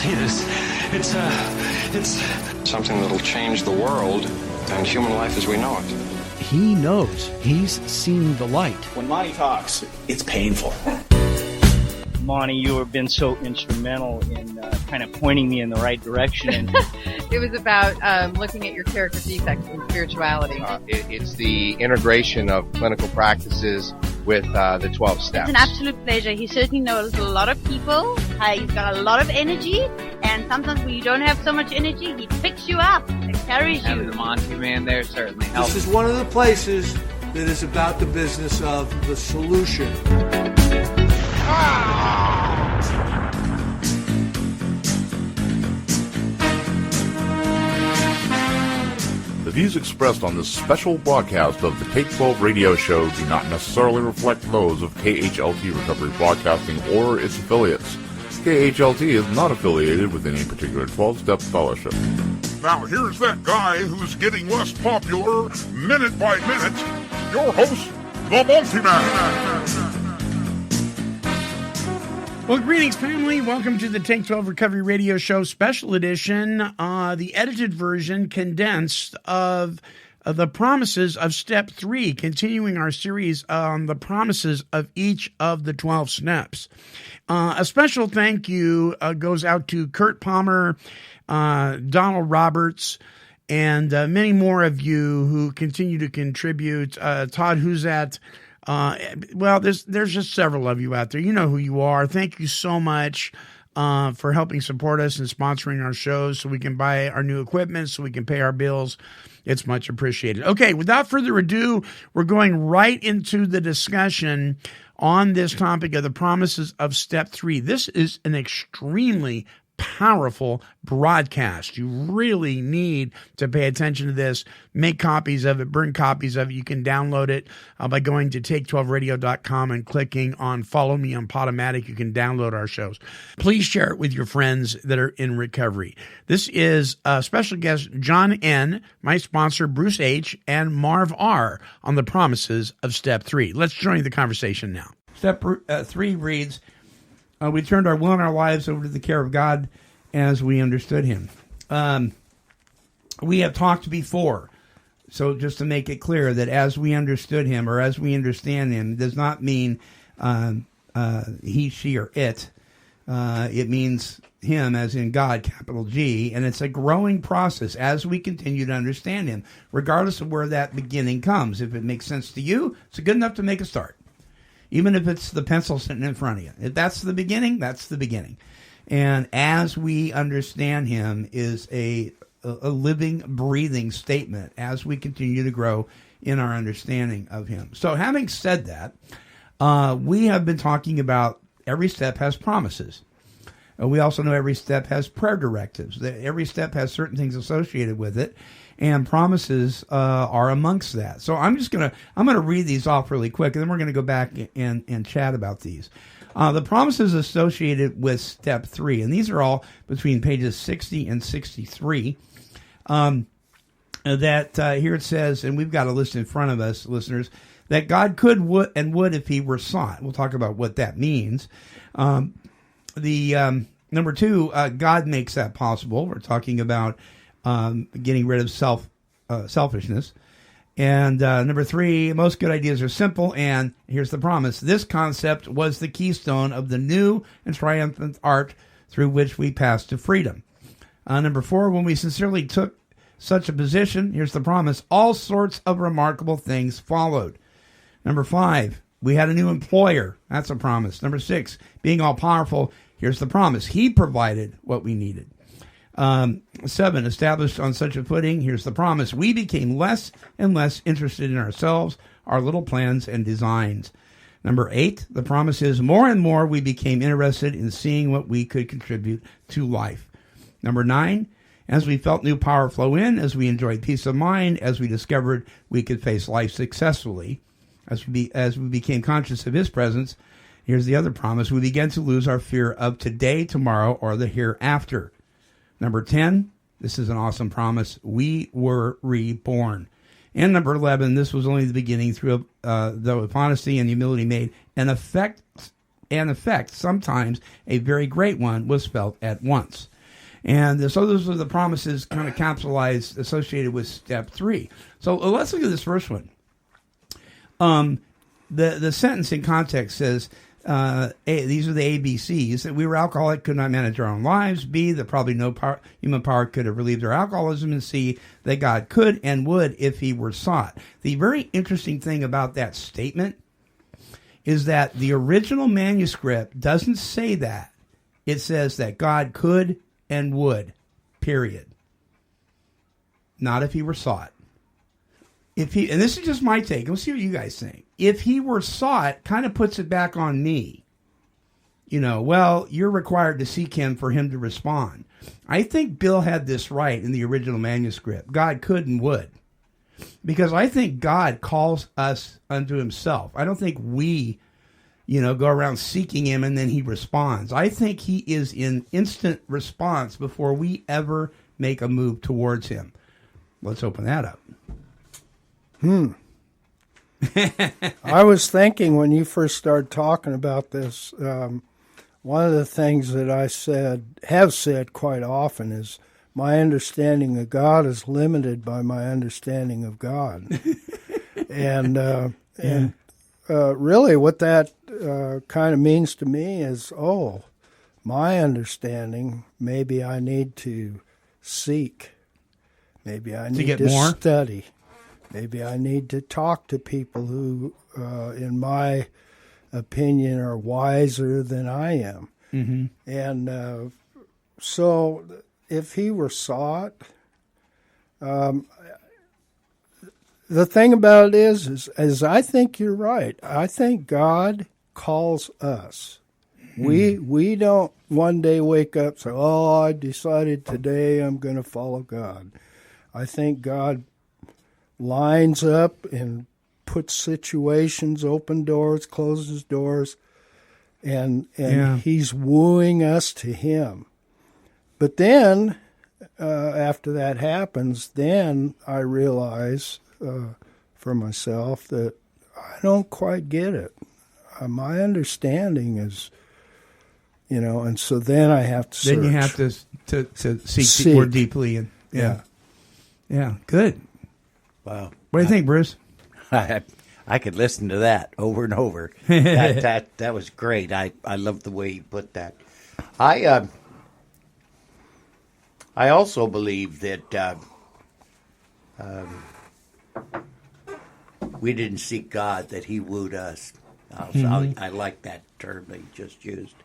see this. It's something that'll change the world and human life as we know it. He knows. He's seen the light. When Monty talks, it's painful. Monty, you have been so instrumental in kind of pointing me in the right direction. It was about looking at your character defects in spirituality. It's the integration of clinical practices with the 12 steps. It's an absolute pleasure. He certainly knows a lot of people. He's got a lot of energy, and sometimes when you don't have so much energy, he picks you up and carries you. Having the Monty man there certainly helps. This is one of the places that is about the business of the solution. The views expressed on this special broadcast of the Take 12 radio show do not necessarily reflect those of KHLT Recovery Broadcasting or its affiliates. KHLT is not affiliated with any particular 12-step fellowship. Now here's that guy who's getting less popular minute by minute. Your host, the Multi-Man. Well, greetings, family. Welcome to the Take 12 Recovery Radio Show Special Edition, the edited version, condensed of the promises of Step 3, continuing our series on the promises of each of the 12 steps. A special thank you goes out to Kurt Palmer, Donald Roberts, and many more of you who continue to contribute. Todd Huzat. Well, there's just several of you out there. You know who you are. Thank you so much for helping support us and sponsoring our shows so we can buy our new equipment, so we can pay our bills. It's much appreciated. Okay, without further ado, we're going right into the discussion on this topic of the promises of Step 3. This is an extremely powerful broadcast. You really need to pay attention to this. Make copies of it, burn copies of it. You can download it by going to take12radio.com and clicking on Follow Me on Podomatic. You can download our shows. Please share it with your friends that are in recovery. This is special guest John N., my sponsor Bruce H., and Marv R. on the promises of Step 3. Let's join the conversation now. Step 3 reads, we turned our will and our lives over to the care of God as we understood him. We have talked before, so just to make it clear that as we understood him or as we understand him does not mean he, she, or it. It means him as in God, capital G, and it's a growing process as we continue to understand him, regardless of where that beginning comes. If it makes sense to you, it's good enough to make a start. Even if it's the pencil sitting in front of you. If that's the beginning, that's the beginning. And as we understand him is a living, breathing statement as we continue to grow in our understanding of him. So having said that, we have been talking about every step has promises. We also know every step has prayer directives. Every step has certain things associated with it. And promises are amongst that. So I'm going to read these off really quick, and then we're going to go back and chat about these. The promises associated with Step 3, and these are all between pages 60 and 63. Here it says, and we've got a list in front of us, listeners, that God could, would, and would if he were sought. We'll talk about what that means. Number 2, God makes that possible. We're talking about getting rid of selfishness. And number 3, most good ideas are simple, and here's the promise. This concept was the keystone of the new and triumphant arc through which we passed to freedom. Number 4, when we sincerely took such a position, here's the promise, all sorts of remarkable things followed. Number 5, we had a new employer. That's a promise. Number 6, being all-powerful, here's the promise. He provided what we needed. 7, established on such a footing, here's the promise. We became less and less interested in ourselves, our little plans and designs. Number 8, the promise is more and more we became interested in seeing what we could contribute to life. Number 9, as we felt new power flow in, as we enjoyed peace of mind, as we discovered we could face life successfully, as we became conscious of his presence, here's the other promise. We began to lose our fear of today, tomorrow, or the hereafter. Number 10, this is an awesome promise. We were reborn. And number 11, this was only the beginning through though with honesty and humility made an effect, sometimes a very great one, was felt at once. And so those are the promises kind of capsulized associated with step 3. So let's look at this first one. The sentence in context says, these are the ABCs, that we were alcoholic, could not manage our own lives. B, that probably no human power could have relieved our alcoholism. And C, that God could and would if he were sought. The very interesting thing about that statement is that the original manuscript doesn't say that. It says that God could and would, period. Not if he were sought. And this is just my take. Let's see what you guys think. If he were sought, kind of puts it back on me. Well, you're required to seek him for him to respond. I think Bill had this right in the original manuscript. God could and would. Because I think God calls us unto himself. I don't think we, go around seeking him and then he responds. I think he is in instant response before we ever make a move towards him. Let's open that up. I was thinking when you first started talking about this, one of the things that I have said quite often is my understanding of God is limited by my understanding of God. and really what that kind of means to me is, my understanding, maybe I need to seek. Maybe I need to study. Maybe I need to talk to people who, in my opinion, are wiser than I am. Mm-hmm. And so if he were sought, the thing about it is I think you're right. I think God calls us. We don't one day wake up and say, I decided today I'm going to follow God. I think God lines up and puts situations, open doors, closes doors, and he's wooing us to him. But then, after that happens, then I realize for myself that I don't quite get it. My understanding is, and so then I have to search. Then you have to seek more deeply. And yeah, good. Wow. What do you think, Bruce? I could listen to that over and over. That was great. I love the way you put that. I also believe that we didn't seek God, that he wooed us. I like that term that you just used.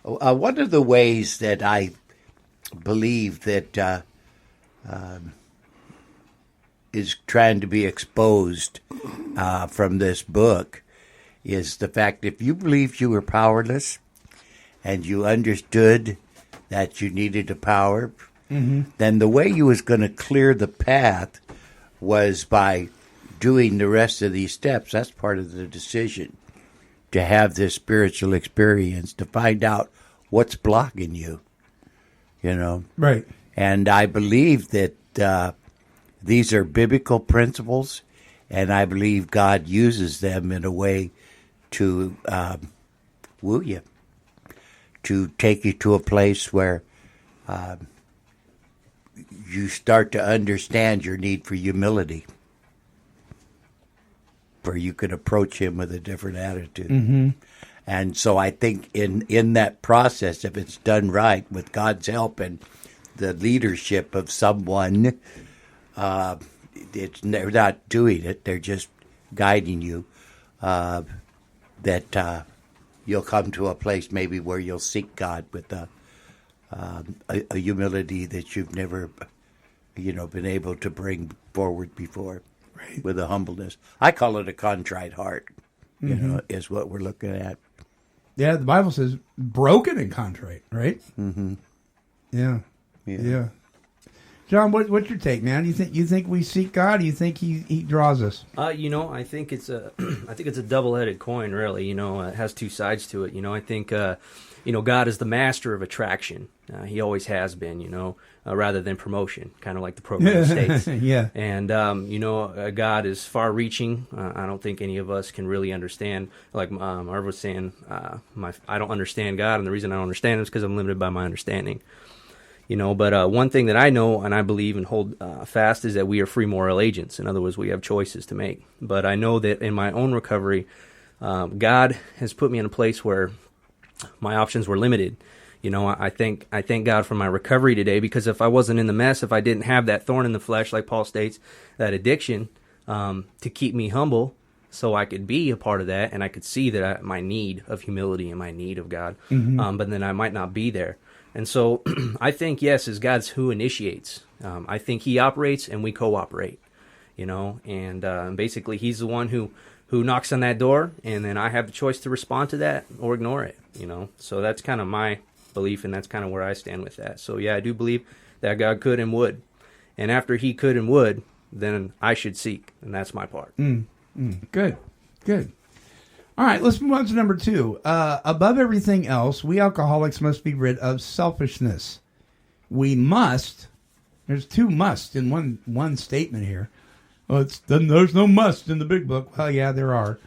One of the ways that I believe that is trying to be exposed from this book is the fact if you believed you were powerless and you understood that you needed a power, then the way you was going to clear the path was by doing the rest of these steps. That's part of the decision, to have this spiritual experience, to find out what's blocking you, Right. And I believe that these are biblical principles, and I believe God uses them in a way to woo you, to take you to a place where you start to understand your need for humility, where you can approach him with a different attitude. Mm-hmm. And so I think in that process, if it's done right with God's help and the leadership of someone, they're not doing it, they're just guiding you, that you'll come to a place maybe where you'll seek God with a humility that you've never, been able to bring forward before, right. With a humbleness. I call it a contrite heart, is what we're looking at. Yeah, the Bible says broken and contrite, right? Mm-hmm. Yeah. John, what's your take, man? You think we seek God? Or you think he draws us? I think it's a double-headed coin, really. It has two sides to it. I think God is the master of attraction. He always has been. Rather than promotion, kind of like the program states. Yeah. And God is far-reaching. I don't think any of us can really understand. Like Marv was saying, I don't understand God, and the reason I don't understand him is because I'm limited by my understanding. But one thing that I know and I believe and hold fast is that we are free moral agents. In other words, we have choices to make. But I know that in my own recovery, God has put me in a place where my options were limited. I thank God for my recovery today, because if I wasn't in the mess, if I didn't have that thorn in the flesh, like Paul states, that addiction to keep me humble, so I could be a part of that, and I could see that my need of humility and my need of God, but then I might not be there. And so I think, yes, is God's who initiates. I think he operates and we cooperate, and basically he's the one who knocks on that door, and then I have the choice to respond to that or ignore it, So that's kind of my belief, and that's kind of where I stand with that. So yeah, I do believe that God could and would. And after he could and would, then I should seek, and that's my part. Good. All right, let's move on to number 2. Above everything else, we alcoholics must be rid of selfishness. We must. There's 2 musts in one statement here. Well, there's no must in the big book. Well, yeah, there are.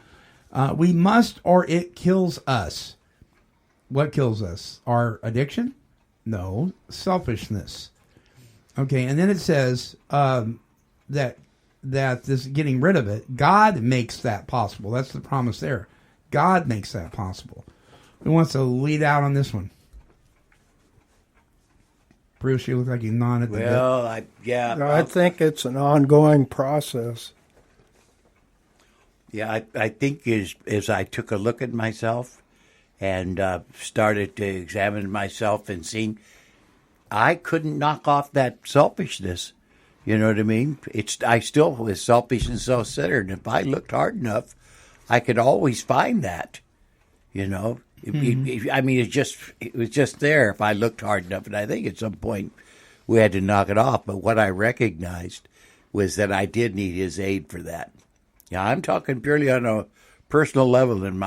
We must, or it kills us. What kills us? Our addiction? No, selfishness. Okay, and then it says that this getting rid of it, God makes that possible. That's the promise there. God makes that possible. Who wants to lead out on this one? Bruce, you look like you nodded. Well, I think it's an ongoing process. Yeah, I think as I took a look at myself and started to examine myself and seeing, I couldn't knock off that selfishness. You know what I mean? I still was selfish and self-centered. If I looked hard enough, I could always find that. It was just there if I looked hard enough. And I think at some point we had to knock it off. But what I recognized was that I did need his aid for that. Yeah, I'm talking purely on a personal level in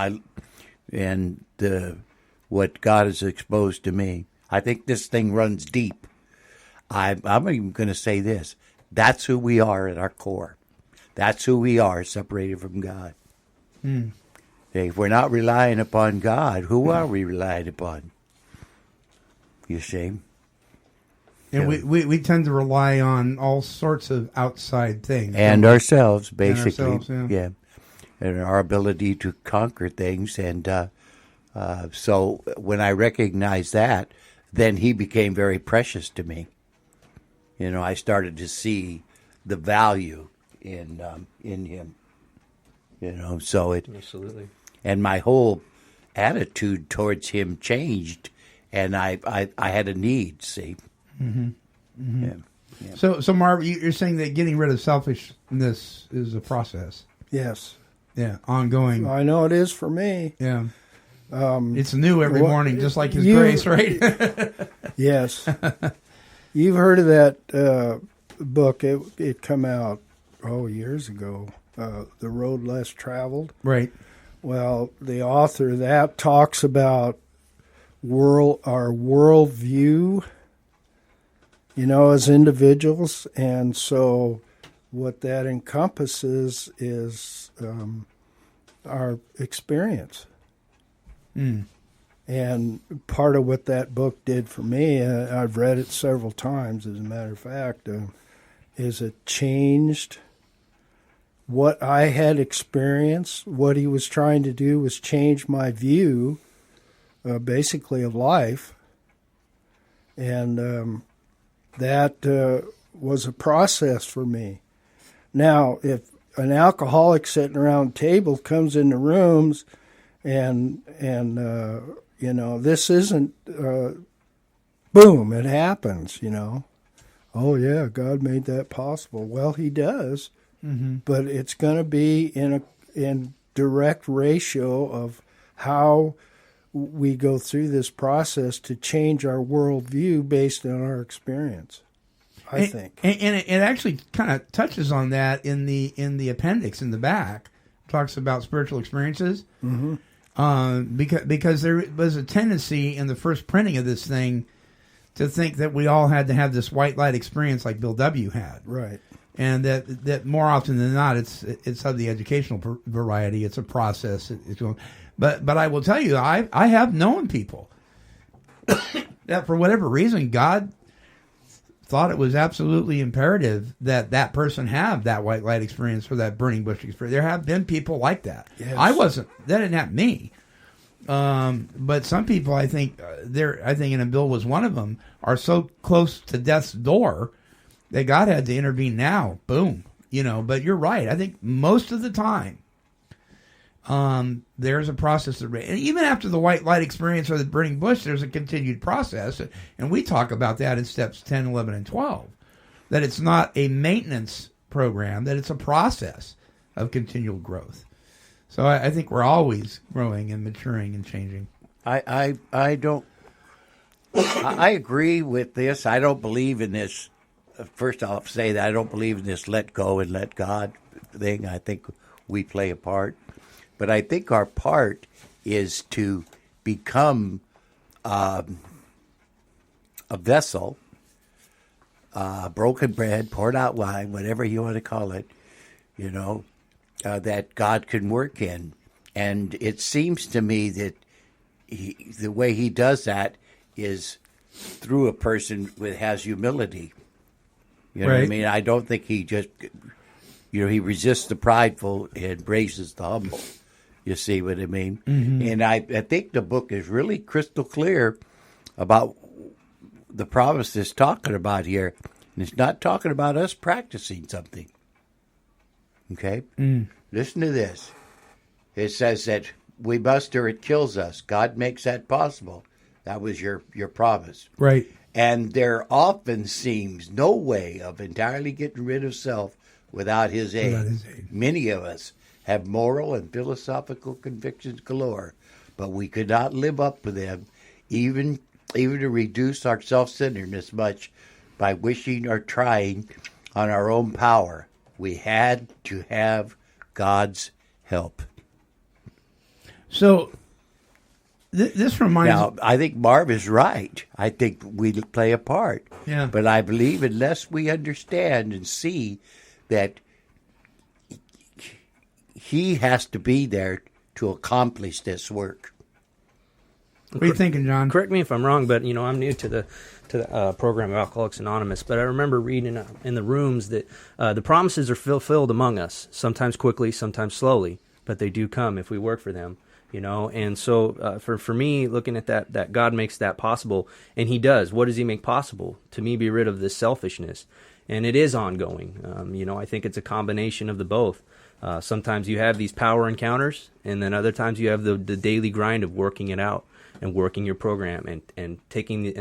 what God has exposed to me. I think this thing runs deep. I'm even going to say this. That's who we are at our core. That's who we are, separated from God. If we're not relying upon God, who are we relying upon? You see? And we tend to rely on all sorts of outside things. And ourselves, basically. And ourselves, yeah. And our ability to conquer things. And so when I recognized that, then he became very precious to me. I started to see the value in him. So it absolutely. And my whole attitude towards him changed, and I had a need. See. Yeah. So Marv, you're saying that getting rid of selfishness is a process. Yes. Yeah, ongoing. I know it is for me. Yeah. It's new every morning, just like His grace, right? Yes. You've heard of that book? It come out years ago. The Road Less Traveled. Right. Well, the author of that talks about our worldview, as individuals, and so what that encompasses is our experience. And part of what that book did for me, I've read it several times, as a matter of fact, is it changed what I had experienced. What he was trying to do was change my view, basically, of life. And that was a process for me. Now, if an alcoholic sitting around the table comes in the rooms and this isn't, boom, it happens, Oh, yeah, God made that possible. Well, he does. But it's going to be in direct ratio of how we go through this process to change our worldview based on our experience. I think, and it actually kind of touches on that in the appendix in the back. It talks about spiritual experiences, because there was a tendency in the first printing of this thing to think that we all had to have this white light experience like Bill W. had, right? And that more often than not, it's of the educational variety. It's a process. But I will tell you, I have known people that for whatever reason, God thought it was absolutely imperative that that person have that white light experience or that burning bush experience. There have been people like that. Yes. That didn't happen to me. But some people, I think, and Bill was one of them, are so close to death's door that God had to intervene now. Boom. But you're right. I think most of the time, there's a process and even after the white light experience or the burning bush, there's a continued process. And we talk about that in steps 10, 11, and 12, that it's not a maintenance program, that it's a process of continual growth. So I think we're always growing and maturing and changing. I agree with this. I don't believe in this. First, I'll say that I don't believe in this let go and let God thing. I think we play a part. But I think our part is to become a vessel, broken bread, poured out wine, whatever you want to call it, that God can work in. And it seems to me that the way he does that is through a person who has humility. You know what I mean? I don't think he just, he resists the prideful and embraces the humble. You see what I mean? Mm-hmm. And I think the book is really crystal clear about the promise it's talking about here. And it's not talking about us practicing something. Okay? Listen to this. It says that we must or it kills us. God makes that possible. That was your promise. Right. And there often seems no way of entirely getting rid of self without his aid. Many of us have moral and philosophical convictions galore, but we could not live up to them, even to reduce our self-centeredness much by wishing or trying on our own power. We had to have God's help. So this reminds me. Now, I think Marv is right. I think we play a part. Yeah. But I believe unless we understand and see that he has to be there to accomplish this work. What are you thinking, John? Correct me if I'm wrong, but I'm new to the program of Alcoholics Anonymous. But I remember reading in the rooms that the promises are fulfilled among us, sometimes quickly, sometimes slowly, but they do come if we work for them. And so for me, looking at that God makes that possible, and he does. What does he make possible? To me, be rid of this selfishness. And it is ongoing. I think it's a combination of the both. Sometimes you have these power encounters, and then other times you have the daily grind of working it out and working your program and taking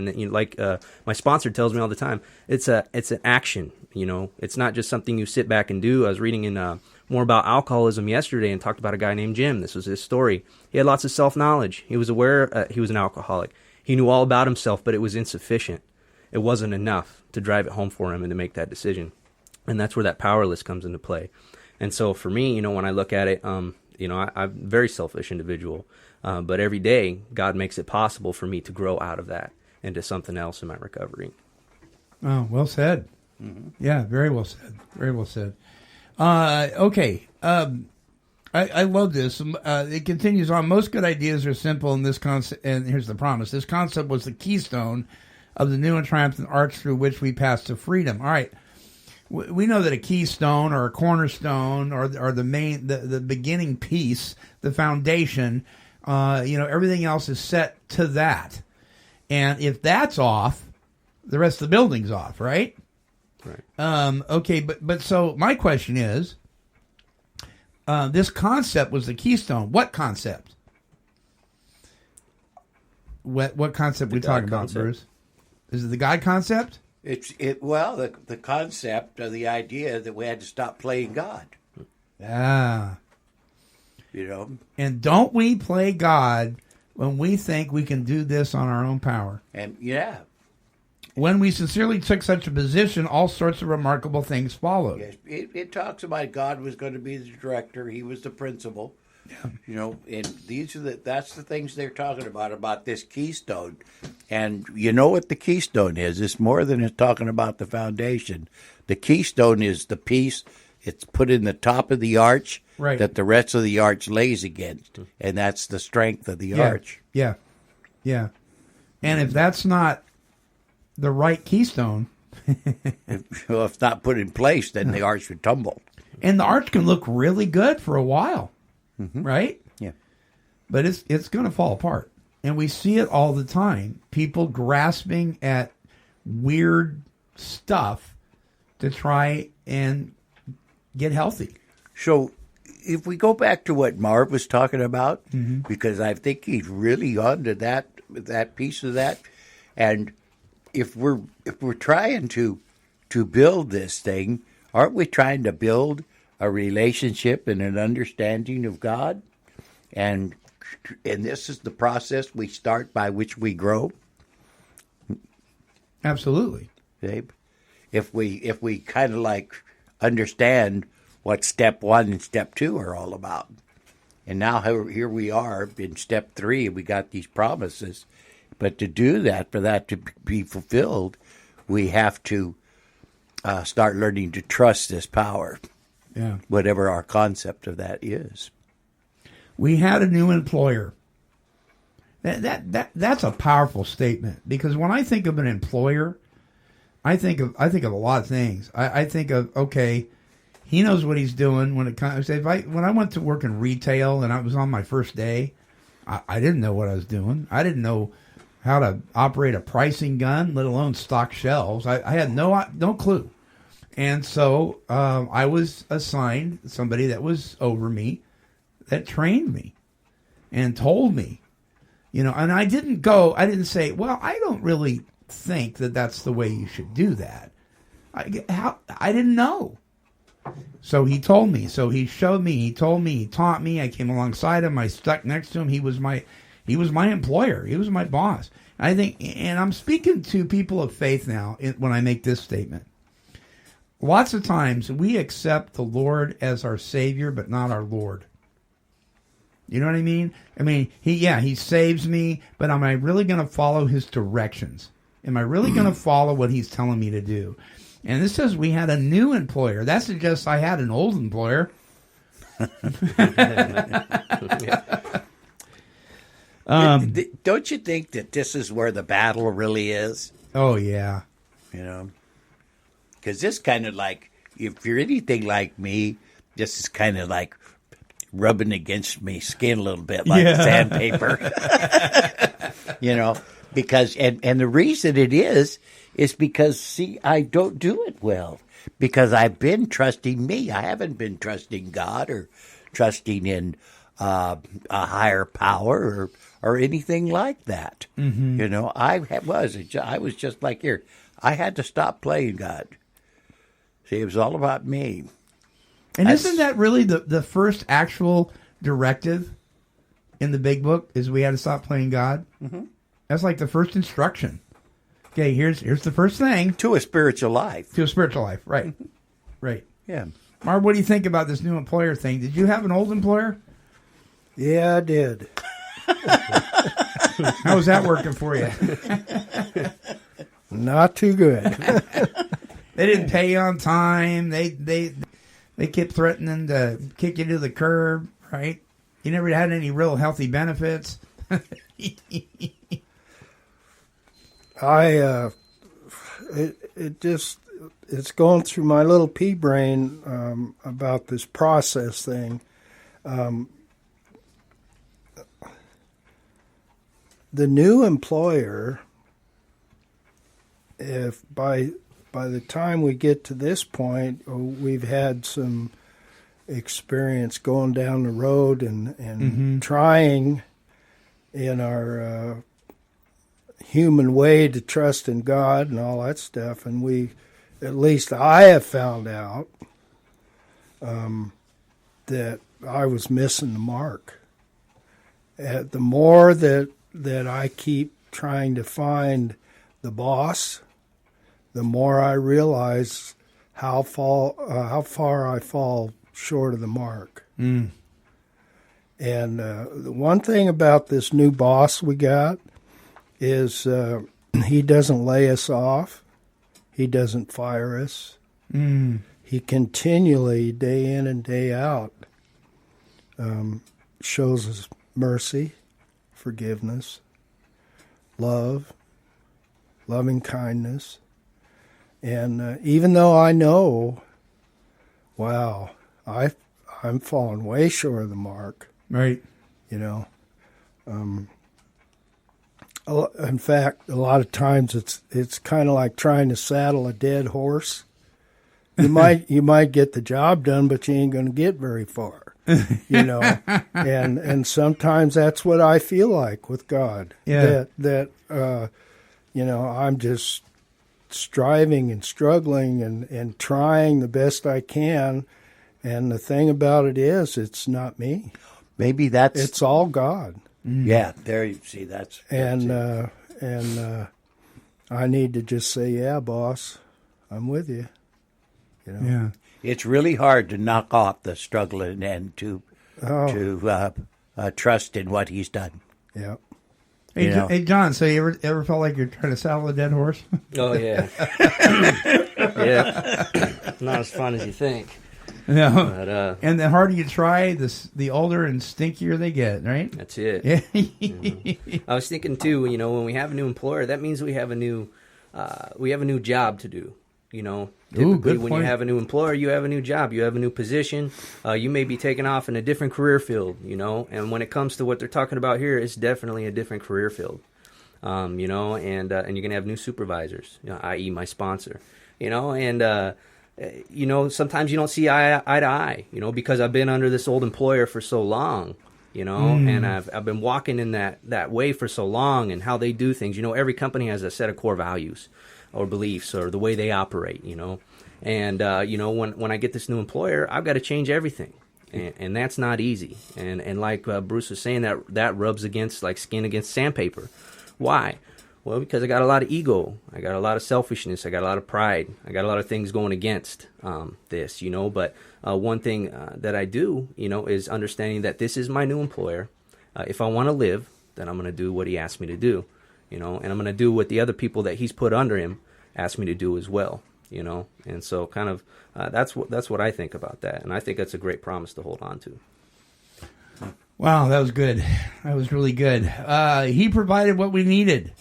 my sponsor tells me all the time, it's an action. It's not just something you sit back and do. I was reading in more about alcoholism yesterday and talked about a guy named Jim. This was his story. He had lots of self-knowledge. He was aware he was an alcoholic. He knew all about himself, but it was insufficient. It wasn't enough to drive it home for him and to make that decision. And that's where that powerless comes into play. And so for me, when I look at it, I'm a very selfish individual. But every day, God makes it possible for me to grow out of that into something else in my recovery. Oh, well said. Mm-hmm. Yeah, very well said. Very well said. Okay. I love this. It continues on. Most good ideas are simple in this concept, and here's the promise. This concept was the keystone of the new and triumphant arch through which we pass to freedom. All right. We know that a keystone or a cornerstone or the main, the beginning piece, the foundation, everything else is set to that. And if that's off, the rest of the building's off, right? Right. Okay, but so my question is, this concept was the keystone. What concept? What concept are we talking about, Bruce? Is it the God concept? The concept or the idea that we had to stop playing God. Ah. And don't we play God when we think we can do this on our own power? And yeah. When we sincerely took such a position, all sorts of remarkable things followed. Yes, it talks about God was going to be the director. He was the principal. Yeah. And that's the things they're talking about this keystone. And you know what the keystone is? It's more than it's talking about the foundation. The keystone is the piece. It's put in the top of the arch that the rest of the arch lays against. And that's the strength of the arch. Yeah. Yeah. And if that's not the right keystone, if not put in place, then the arch would tumble. And the arch can look really good for a while, right? Yeah. But it's going to fall apart. And we see it all the time. People grasping at weird stuff to try and get healthy. So if we go back to what Marv was talking about, because I think he's really onto that piece of that, and if we're trying to build this thing, aren't we trying to build a relationship and an understanding of God? And this is the process we start by which we grow. Absolutely. Babe, if we kind of like understand what step 1 and step 2 are all about. And now here we are in step 3, we got these promises. But to do that, for that to be fulfilled, we have to start learning to trust this power. Yeah. Whatever our concept of that is. We had a new employer. That's a powerful statement, because when I think of an employer, I think of a lot of things. I think of, okay, he knows what he's doing when it comes. When I went to work in retail and I was on my first day, I didn't know what I was doing. I didn't know how to operate a pricing gun, let alone stock shelves. I had no clue. And so I was assigned somebody that was over me, that trained me and told me, and I didn't say, well, I don't really think that that's the way you should do that. I didn't know. So he told me. So he showed me. He told me. He taught me. I came alongside him. I stuck next to him. He was my employer. He was my boss. I think, and I'm speaking to people of faith now when I make this statement. Lots of times we accept the Lord as our Savior, but not our Lord. You know what I mean? I mean, he saves me, but am I really going to follow his directions? Am I really going to follow what he's telling me to do? And this says we had a new employer. That suggests I had an old employer. Don't you think that this is where the battle really is? Oh, yeah. Because this kind of like, if you're anything like me, this is kind of like rubbing against me skin a little bit, like sandpaper. Because, and the reason it is because, see, I don't do it well. Because I've been trusting me. I haven't been trusting God or trusting in a higher power or anything like that. I was just like here. I had to stop playing God. See, it was all about me. And isn't that really the first actual directive in the big book, is we had to stop playing God? Mm-hmm. That's like the first instruction. Okay, here's the first thing. To a spiritual life. To a spiritual life, right. Right. Yeah. Marv, what do you think about this new employer thing? Did you have an old employer? Yeah, I did. How was that working for you? Not too good. They didn't pay you on time. They kept threatening to kick you to the curb, right? You never had any real healthy benefits. It's going through my little pea brain about this process thing. The new employer, if by the time we get to this point, we've had some experience going down the road and trying in our human way to trust in God and all that stuff, and at least I have found out that I was missing the mark. The more that I keep trying to find the boss, the more I realize how far I fall short of the mark. Mm. And the one thing about this new boss we got is he doesn't lay us off. He doesn't fire us. Mm. He continually, day in and day out, shows us mercy, forgiveness, love, loving kindness. And even though I know, wow, I'm falling way short of the mark. Right. You know. In fact, a lot of times it's kind of like trying to saddle a dead horse. You might get the job done, but you ain't going to get very far. You know, and sometimes that's what I feel like with God. Yeah. That you know, I'm just striving and struggling and trying the best I can. And the thing about it is, it's not me. Maybe it's all God. Yeah, there you see that's and I need to just say, yeah, boss, I'm with you. You know? Yeah, it's really hard to knock off the struggle and to trust in what he's done. Yeah. Hey, John, so you ever felt like you're trying to saddle a dead horse? Oh yeah, yeah. Not as fun as you think. No, but, and the harder you try, the older and stinkier they get, right? That's it. Yeah. I was thinking too. You know, when we have a new employer, that means we have a new job to do. You know, typically when you have a new employer, you have a new job, you have a new position. You may be taking off in a different career field. You know, and when it comes to what they're talking about here, it's definitely a different career field. You know, and you're gonna have new supervisors, you know, i.e., my sponsor. You know, and you know, sometimes you don't see eye to eye, you know, because I've been under this old employer for so long, you know, and I've been walking in that way for so long and how they do things. You know, every company has a set of core values or beliefs or the way they operate, you know. And, you know, when I get this new employer, I've got to change everything. And that's not easy. And like Bruce was saying, that rubs against like skin against sandpaper. Why? Well, because I got a lot of ego, I got a lot of selfishness, I got a lot of pride, I got a lot of things going against this, you know. But one thing that I do, you know, is understanding that this is my new employer. If I want to live, then I'm going to do what he asked me to do, you know, and I'm going to do what the other people that he's put under him asked me to do as well, you know. And so kind of that's what I think about that, and I think that's a great promise to hold on to. Wow, that was good. That was really good. He provided what we needed.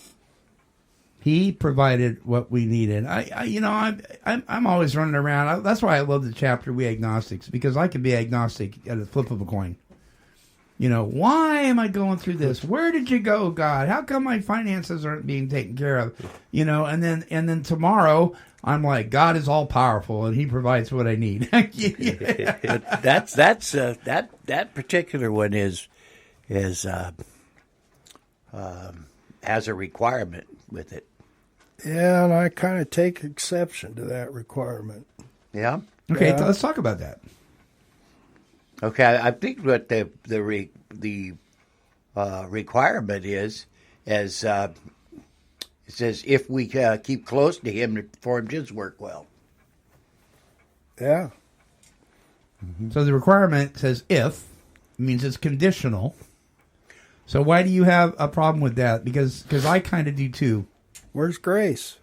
He provided what we needed. I'm always running around. That's why I love the chapter "We Agnostics," because I can be agnostic at a flip of a coin. You know, why am I going through this? Where did you go, God? How come my finances aren't being taken care of? You know, and then tomorrow I'm like, God is all powerful and He provides what I need. That particular one is has a requirement with it. Yeah, and I kind of take exception to that requirement. Yeah. Okay, let's talk about that. Okay, I think what the requirement is it says if we keep close to Him to perform His work well. Yeah. Mm-hmm. So the requirement says if, means it's conditional. So why do you have a problem with that? Because I kind of do too. Where's grace?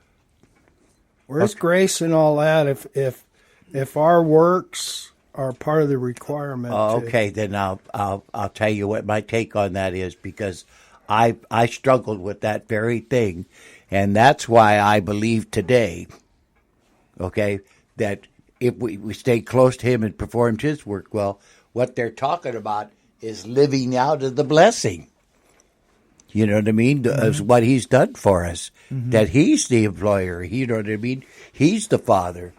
Where's grace in all that? If our works are part of the requirement. Okay, then I'll tell you what my take on that is, because I struggled with that very thing, and that's why I believe today, okay, that if we stay close to Him and performed His work well, what they're talking about is living out of the blessing. You know what I mean? Mm-hmm. Is what He's done for us. Mm-hmm. That He's the employer. You know what I mean? He's the Father.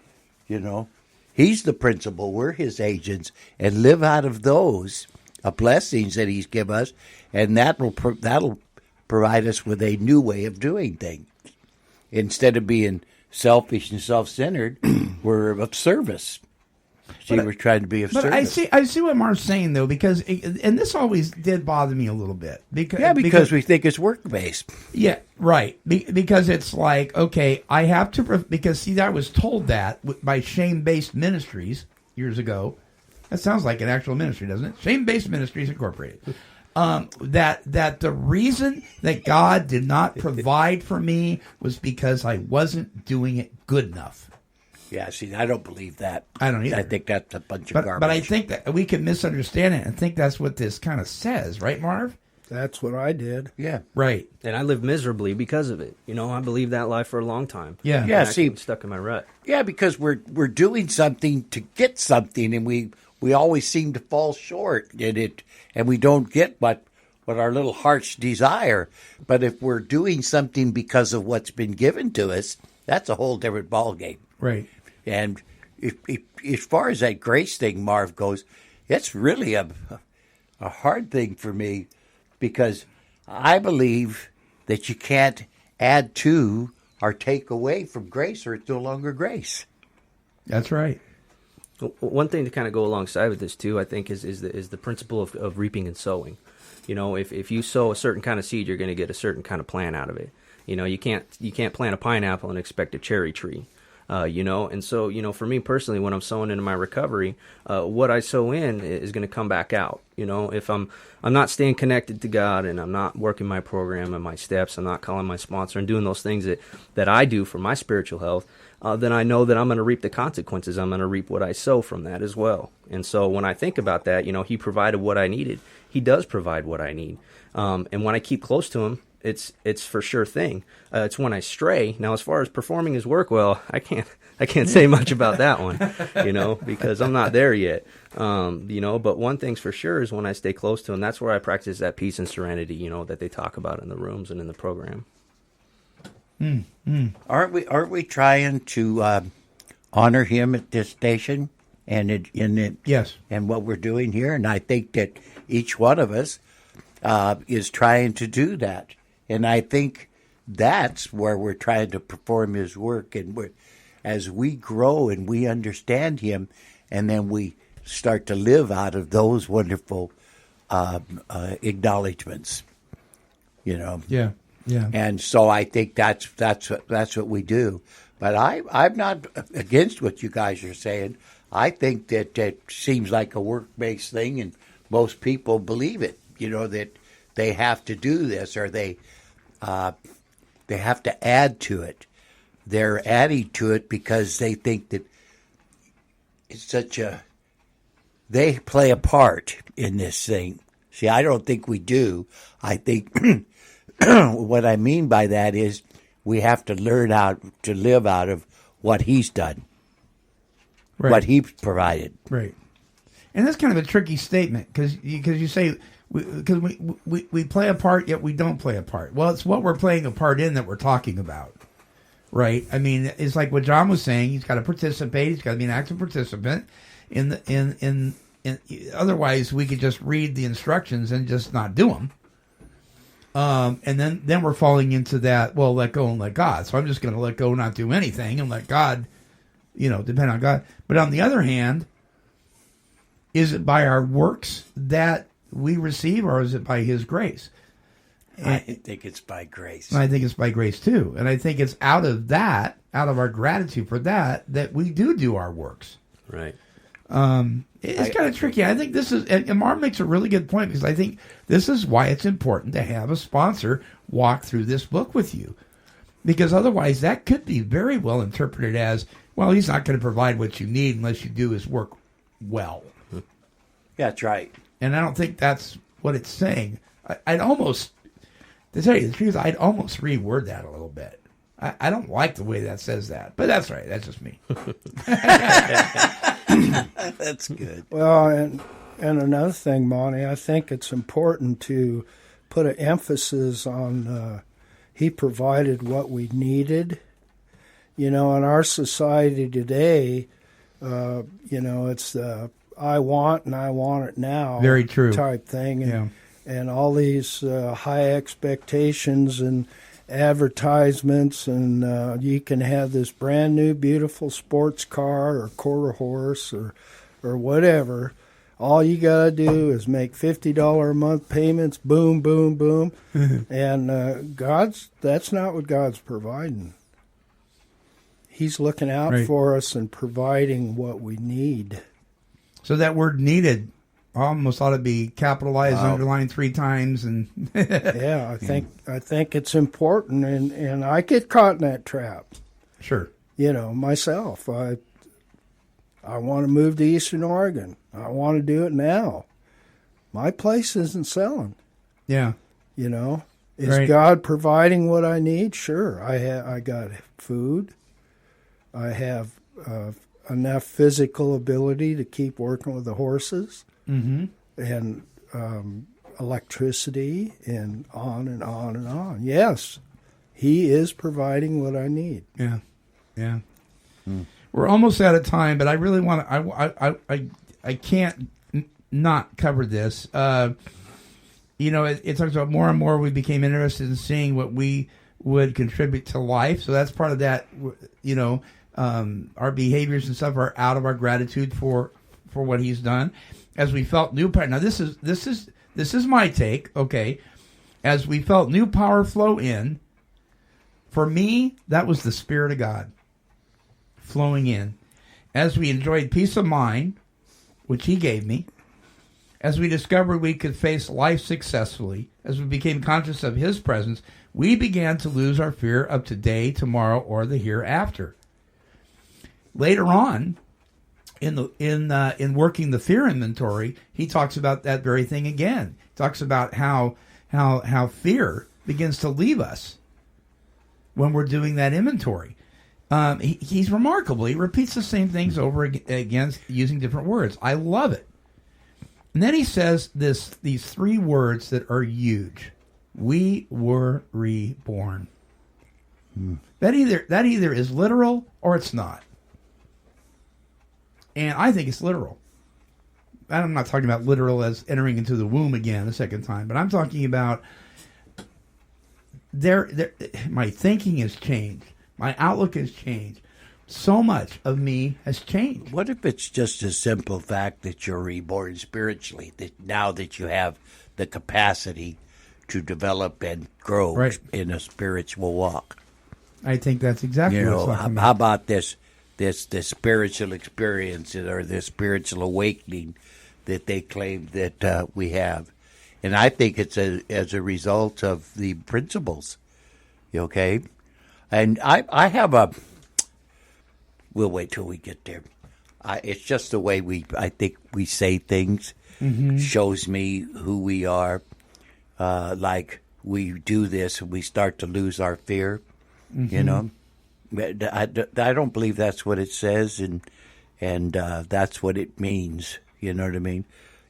You know, He's the principal. We're His agents, and live out of those blessings that He's given us, and that'll provide us with a new way of doing things. Instead of being selfish and self-centered, we're of service. See, we're trying to be of service. I see what Mark's saying, though, because and this always did bother me a little bit. Because we think it's work-based. Yeah, right. Because it's like, okay, I have to, because see, I was told that by Shame-Based Ministries years ago. That sounds like an actual ministry, doesn't it? Shame-Based Ministries Incorporated. That the reason that God did not provide for me was because I wasn't doing it good enough. Yeah, see, I don't believe that. I don't either. I think that's a bunch of garbage. But I think that we can misunderstand it and think that's what this kind of says, right, Marv? That's what I did. Yeah. Right. And I lived miserably because of it. You know, I believed that lie for a long time. Yeah. Yeah, And I see, stuck in my rut. Yeah, because we're doing something to get something, and we always seem to fall short in it, and we don't get what our little hearts desire. But if we're doing something because of what's been given to us, that's a whole different ballgame. Right. And if, as far as that grace thing, Marv, goes, it's really a hard thing for me, because I believe that you can't add to or take away from grace, or it's no longer grace. That's right. One thing to kind of go alongside with this too, I think, is the principle of reaping and sowing. You know, if you sow a certain kind of seed, you're going to get a certain kind of plant out of it. You know, you can't plant a pineapple and expect a cherry tree. You know, and so, you know, for me personally, when I'm sowing into my recovery, what I sow in is going to come back out. You know, if I'm not staying connected to God, and I'm not working my program and my steps, I'm not calling my sponsor and doing those things that I do for my spiritual health, then I know that I'm going to reap the consequences. I'm going to reap what I sow from that as well. And so when I think about that, you know, He provided what I needed. He does provide what I need. And when I keep close to Him, it's for sure thing. It's when I stray. Now, as far as performing His work, well, I can't say much about that one, you know, because I'm not there yet. You know, but one thing's for sure is when I stay close to Him, that's where I practice that peace and serenity, you know, that they talk about in the rooms and in the program. Aren't we trying to honor Him at this station and yes, and what we're doing here? And I think that each one of us is trying to do that. And I think that's where we're trying to perform His work. And as we grow and we understand Him, and then we start to live out of those wonderful acknowledgments, you know. Yeah, yeah. And so I think that's what we do. But I'm not against what you guys are saying. I think that it seems like a work-based thing, and most people believe it. You know, that they have to do this, or they have to add to it. They're adding to it because they think that it's they play a part in this thing. See, I don't think we do. I think what I mean by that is we have to learn how to live out of what He's done, right. What He provided. Right. And that's kind of a tricky statement, because you say, because we play a part, yet we don't play a part. Well, it's what we're playing a part in that we're talking about, right? I mean, it's like what John was saying. He's got to participate. He's got to be an active participant. Otherwise, we could just read the instructions and just not do them. And then we're falling into that, well, let go and let God. So I'm just going to let go, not do anything, and let God, you know, depend on God. But on the other hand, is it by our works that we receive, or is it by His grace? I think it's by grace. I think it's by grace too. And I think it's out of that, out of our gratitude for that we do our works. Right. It's kind of tricky. I think this is, and Marv makes a really good point, because I think this is why it's important to have a sponsor walk through this book with you. Because otherwise that could be very well interpreted as, well, he's not going to provide what you need unless you do his work well. That's right. And I don't think that's what it's saying. I'd almost, to tell you the truth, I'd almost reword that a little bit. I don't like the way that says that, but that's right. That's just me. That's good. Well, and another thing, Monty, I think it's important to put an emphasis on he provided what we needed. You know, in our society today, you know, it's the I want and I want it now very true type thing. And, yeah. And all these high expectations and advertisements, and you can have this brand new beautiful sports car or quarter horse or whatever. All you got to do is make $50 a month payments, boom, boom, boom. And that's not what God's providing. He's looking out for us and providing what we need. So that word needed almost ought to be capitalized, underlined 3 times, and yeah, I think it's important, and I get caught in that trap. Sure. You know, myself, I want to move to Eastern Oregon. I want to do it now. My place isn't selling. Yeah. You know, is Right. God providing what I need? Sure. I got food. I have enough physical ability to keep working with the horses, Mm-hmm. and electricity, and on and on and on. Yes, He is providing what I need. Yeah. Yeah. We're almost out of time, but I really want to. I can't not cover this. It talks about more and more we became interested in seeing what we would contribute to life. So that's part of that. Our behaviors and stuff are out of our gratitude for what He's done. As we felt new power. Now this is my take. Okay, as we felt new power flow in. For me, that was the Spirit of God flowing in. As we enjoyed peace of mind, which He gave me, as we discovered we could face life successfully, as we became conscious of His presence, we began to lose our fear of today, tomorrow, or the hereafter. Later on, in working the fear inventory, he talks about that very thing again. He talks about how fear begins to leave us when we're doing that inventory. He's remarkable. He repeats the same things over again using different words. I love it. And then he says these three words that are huge. We were reborn. That either is literal or it's not. And I think it's literal. I'm not talking about literal as entering into the womb again a second time, but I'm talking about my thinking has changed. My outlook has changed. So much of me has changed. What if it's just a simple fact that you're reborn spiritually, that now that you have the capacity to develop and grow in a spiritual walk? I think that's exactly what it's talking about. How about this spiritual experience or this spiritual awakening that they claim that we have? And I think it's as a result of the principles, okay? And I have we'll wait till we get there. It's just the way I think we say things shows me who we are. Like we do this and we start to lose our fear, you know? I don't believe that's what it says, and that's what it means, you know what I mean?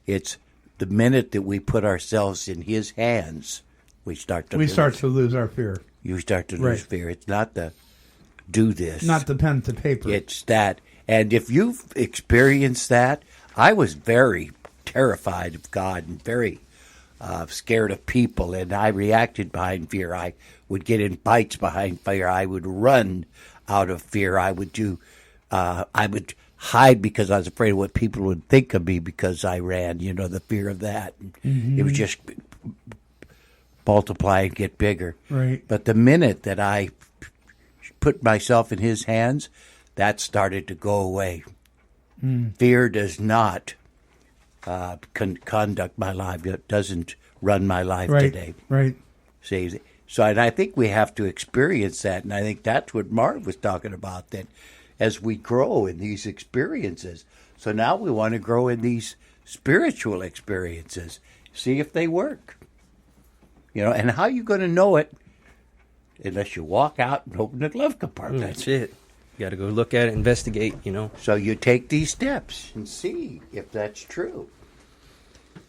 It's the minute that we put ourselves in His hands, we start to lose our fear. You start to lose fear. It's not the do this. Not the pen to paper. It's that. And if you've experienced that, I was very terrified of God and very scared of people, and I reacted behind fear. I would get in fights behind fear. I would run out of fear. I would hide because I was afraid of what people would think of me because I ran, the fear of that. It would just multiply and get bigger. Right. But the minute that I put myself in His hands, that started to go away. Fear does not conduct my life. It doesn't run my life today. Right. See, so and I think we have to experience that, and I think that's what Mark was talking about, that as we grow in these experiences, so now we want to grow in these spiritual experiences, see if they work. And how are you going to know it unless you walk out and open the glove compartment? That's it. You got to go look at it, investigate, So you take these steps and see if that's true.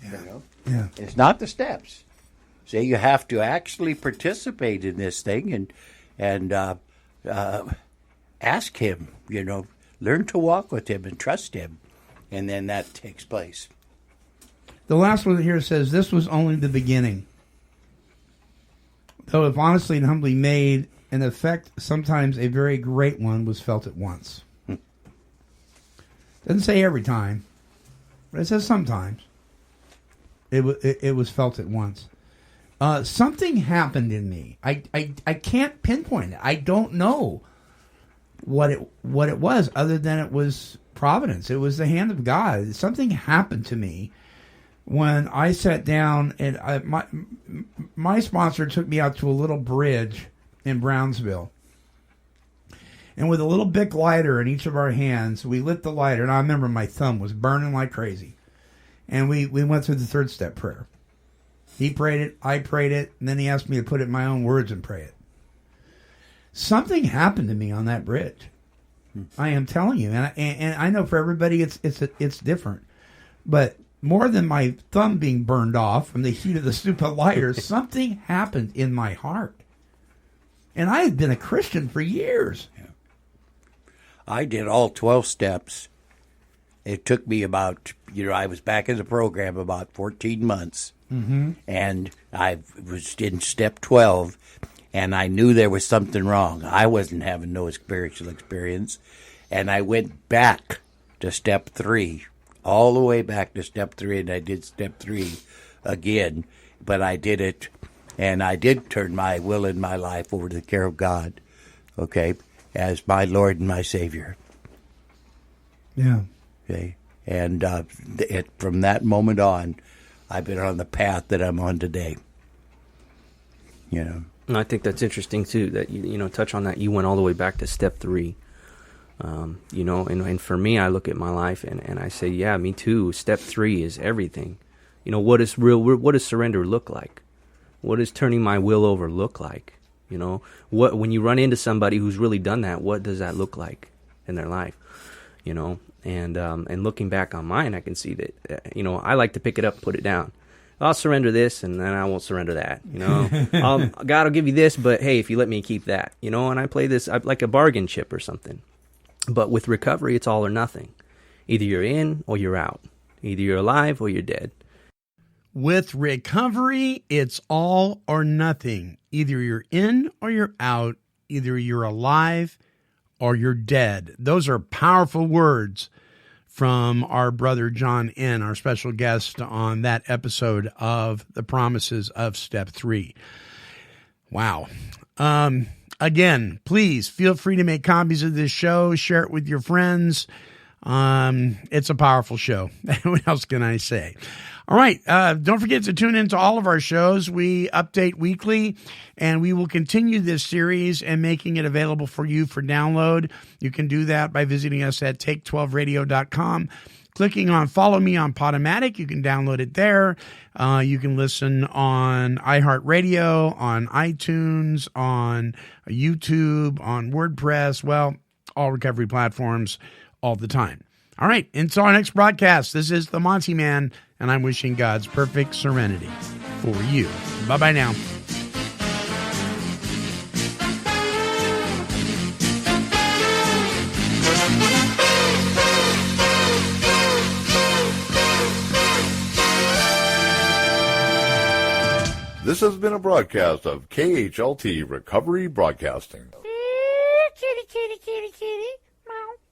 Yeah. It's not the steps. See, you have to actually participate in this thing and ask Him, learn to walk with Him and trust Him. And then that takes place. The last one here says, this was only the beginning. Though if honestly and humbly made, an effect, sometimes a very great one, was felt at once. Doesn't say every time, but it says sometimes. It was felt at once. Something happened in me. I can't pinpoint it. I don't know what it was, other than it was providence. It was the hand of God. Something happened to me when I sat down, and my sponsor took me out to a little bridge in Brownsville. And with a little Bic lighter in each of our hands, we lit the lighter. And I remember my thumb was burning like crazy. And we went through the third step prayer. He prayed it, I prayed it, and then he asked me to put it in my own words and pray it. Something happened to me on that bridge. I am telling you, and I know for everybody it's different, but more than my thumb being burned off from the heat of the stupid lighters, something happened in my heart. And I had been a Christian for years. Yeah. I did all 12 steps. It took me about, I was back in the program about 14 months. Mm-hmm. And I was in step 12, and I knew there was something wrong. I wasn't having no spiritual experience. And I went back to step 3, all the way back to step 3, and I did step 3 again. But I did it, and I did turn my will and my life over to the care of God, okay, as my Lord and my Savior. Yeah. Okay. And from that moment on, I've been on the path that I'm on today. And I think that's interesting too. That you touch on that. You went all the way back to step 3. And for me, I look at my life and I say, yeah, me too. Step 3 is everything. What does surrender look like? What does turning my will over look like? When you run into somebody who's really done that, what does that look like in their life? And looking back on mine, I can see that, I like to pick it up, put it down. I'll surrender this, and then I won't surrender that. God will give you this, but hey, if you let me keep that, and I play this like a bargain chip or something. But with recovery, it's all or nothing. Either you're in or you're out. Either you're alive or you're dead. With recovery, it's all or nothing. Either you're in or you're out. Either you're alive or you're dead. Those are powerful words from our brother John N., our special guest on that episode of The Promises of Step 3. Wow. Again, please feel free to make copies of this show. Share it with your friends. It's a powerful show. What else can I say? All right. Don't forget to tune into all of our shows. We update weekly, and we will continue this series and making it available for you for download. You can do that by visiting us at take12radio.com. Clicking on Follow Me on Podomatic, you can download it there. You can listen on iHeartRadio, on iTunes, on YouTube, on WordPress, all recovery platforms all the time. All right, until our next broadcast, this is the Monty Man, and I'm wishing God's perfect serenity for you. Bye-bye now. This has been a broadcast of KHLT Recovery Broadcasting. Kitty, kitty, kitty, kitty.